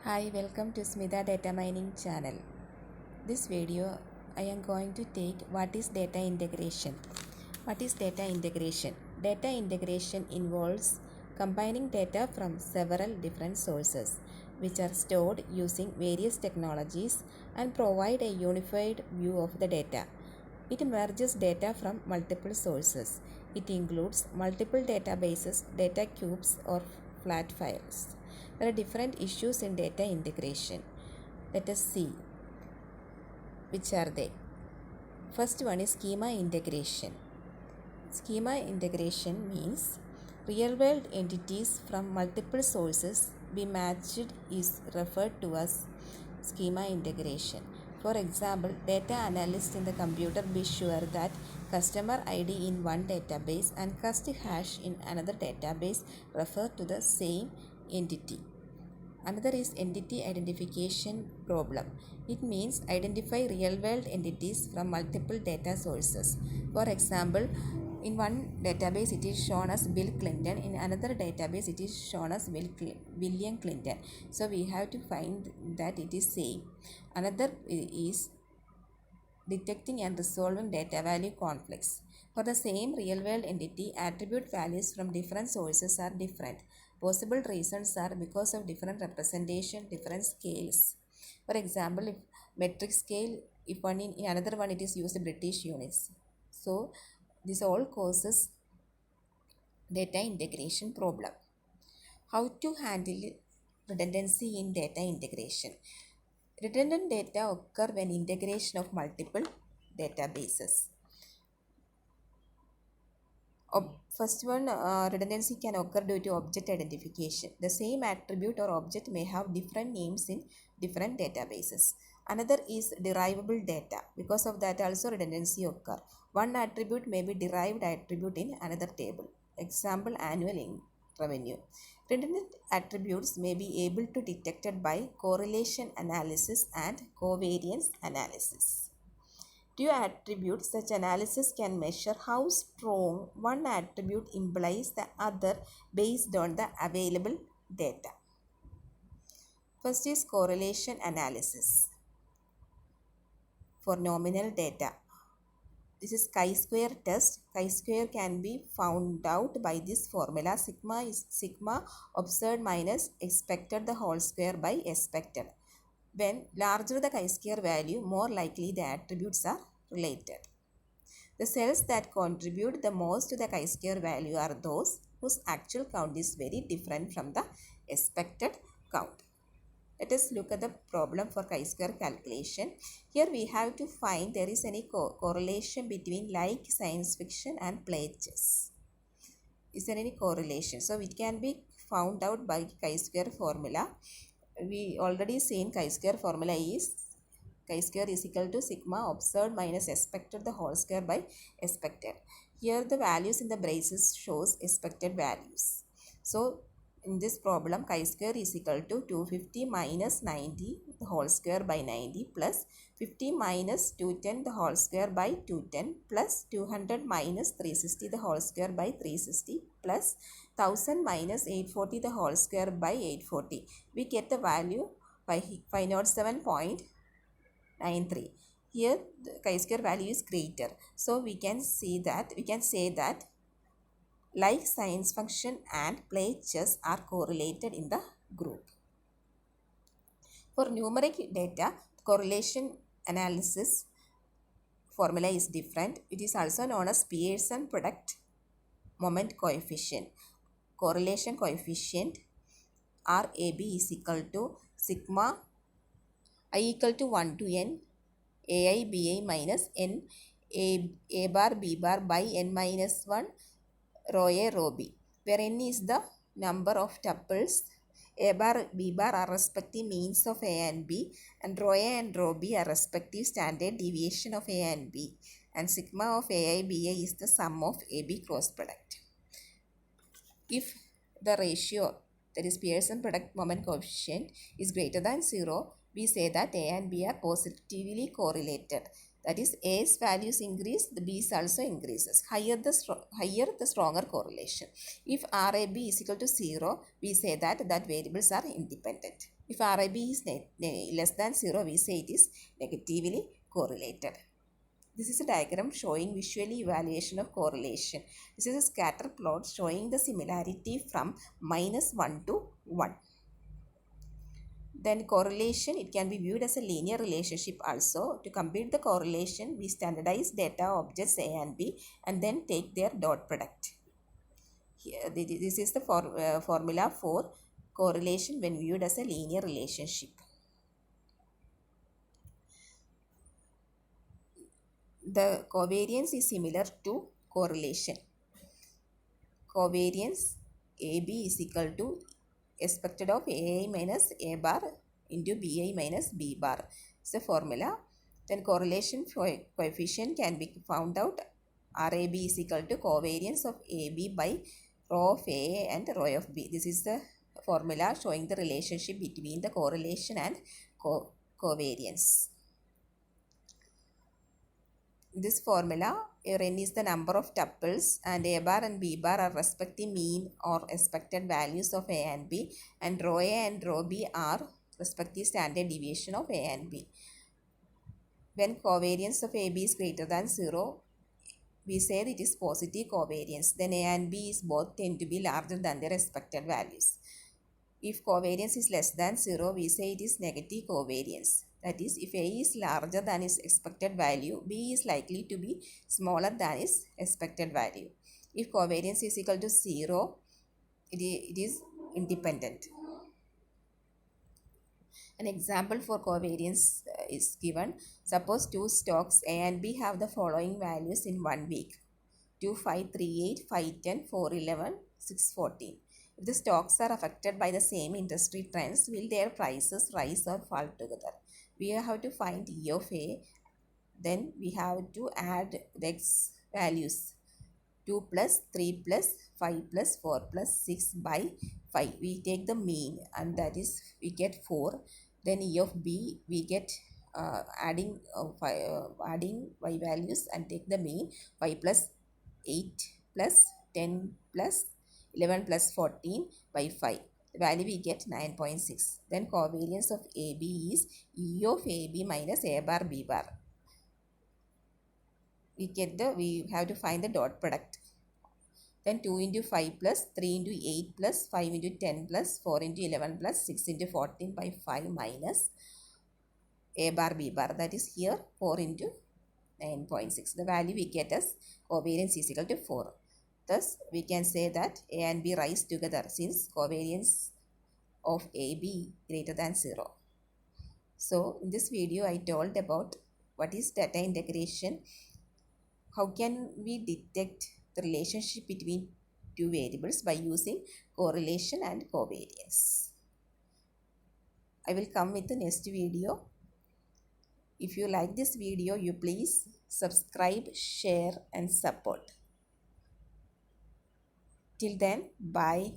Hi, welcome to Smita Datamining channel. This video I am going to take what is data integration. What is data integration? Data integration involves combining data from several different sources which are stored using various technologies and provide a unified view of the data. It merges data from multiple sources. It includes multiple databases, data cubes or flat files. There are different issues in data integration. Let us see which are they. First one is schema integration. Schema integration means real world entities from multiple sources be matched is referred to as schema integration. For example, data analyst in the computer be sure that customer ID in one database and cust hash in another database refer to the same entity. Another is entity identification problem. It means identify real world entities from multiple data sources. For example, in one database it is shown as Bill Clinton, in another database it is shown as William Clinton. So we have to find that it is same. Another is detecting and resolving data value conflicts. For the same real world entity, attribute values from different sources are different. Possible reasons are because of different representation, different scales. For example, if metric scale, if one in another one it is used British units. So this all causes data integration problem. How to handle redundancy in data integration? Redundant data occur when integration of multiple databases. First one, redundancy can occur due to object identification. The same attribute or object may have different names in different databases. Another is derivable data. Because of that also redundancy occur. One attribute may be derived attribute in another table. Example, annual revenue. Redundant attributes may be able to be detected by correlation analysis and covariance analysis. Due attributes, such analysis can measure how strong one attribute implies the other based on the available data. First is correlation analysis for nominal data. This is chi-square test. Chi-square can be found out by this formula. Sigma is sigma observed minus expected the whole square by expected. When larger the chi-square value, more likely the attributes are related. The cells that contribute the most to the chi-square value are those whose actual count is very different from the expected count. Let us look at the problem for chi-square calculation. Here we have to find there is any correlation between like science fiction and play chess. Is there any correlation? So it can be found out by chi-square formula. We already seen chi-square formula is chi-square is equal to sigma observed minus expected the whole square by expected. Here the values in the braces shows expected values. So in this problem, chi-square is equal to 250 minus 90 the whole square by 90 plus 50 minus 210 the whole square by 210 plus 200 minus 360 the whole square by 360 plus 1000 minus 840 the whole square by 840. We get the value by 507.93. Here the chi-square value is greater. So we can say that like science function and play chess are correlated in the group. For numeric data, correlation analysis formula is different. It is also known as Pearson product moment coefficient. Correlation coefficient RAB is equal to sigma I equal to 1 to n AI BI minus n A bar B bar by n minus 1 rho A rho B, where n is the number of tuples. A bar B bar are respective means of A and B, and rho A and rho B are respective standard deviation of A and B, and sigma of AI BI is the sum of AB cross product. If the ratio, that is Pearson product moment coefficient, is greater than 0, we say that A and B are positively correlated. That is, A's values increase, the B's also increases. Higher the stronger correlation. If RAB is equal to 0, we say that variables are independent. If RAB is less than 0, we say it is negatively correlated. This is a diagram showing visually evaluation of correlation. This is a scatter plot showing the similarity from -1 to 1. Then correlation, it can be viewed as a linear relationship also. To compute the correlation, we standardize data objects A and B and then take their dot product. Here, this is the formula for correlation when viewed as a linear relationship. The covariance is similar to correlation. Covariance AB is equal to expected of AI minus A bar into BI minus B bar. It's the formula. Then correlation coefficient can be found out. RAB is equal to covariance of AB by rho of A and rho of B. This is the formula showing the relationship between the correlation and covariance. This formula, n is the number of tuples and A bar and B bar are respective mean or expected values of A and B, and rho A and rho B are respective standard deviation of A and B. When covariance of AB is greater than 0, we say it is positive covariance. Then A and B is both tend to be larger than their expected values. If covariance is less than 0, we say it is negative covariance. That is, if A is larger than its expected value, B is likely to be smaller than its expected value. If covariance is equal to 0, it is independent. An example for covariance is given. Suppose two stocks A and B have the following values in 1 week: 2, 5, 3, 8, 5, 10, 4, 11, 6, 14. If the stocks are affected by the same industry trends, will their prices rise or fall together? We have to find E of A. Then we have to add the X values. 2 plus 3 plus 5 plus 4 plus 6 by 5. We take the mean and that is we get 4. Then E of B, we get adding Y values and take the mean. 5 plus 8 plus 10 plus 11 plus 14 by 5. The value we get 9.6. Then covariance of AB is E of AB minus A bar B bar. We have to find the dot product. Then 2 into 5 plus 3 into 8 plus 5 into 10 plus 4 into 11 plus 6 into 14 by 5 minus A bar B bar. That is here 4 into 9.6. The value we get as covariance is equal to 4. Thus, we can say that A and B rise together since covariance of AB greater than 0. So, in this video, I told about what is data integration, how can we detect the relationship between two variables by using correlation and covariance. I will come with the next video. If you like this video, you please subscribe, share and support. Till then, bye.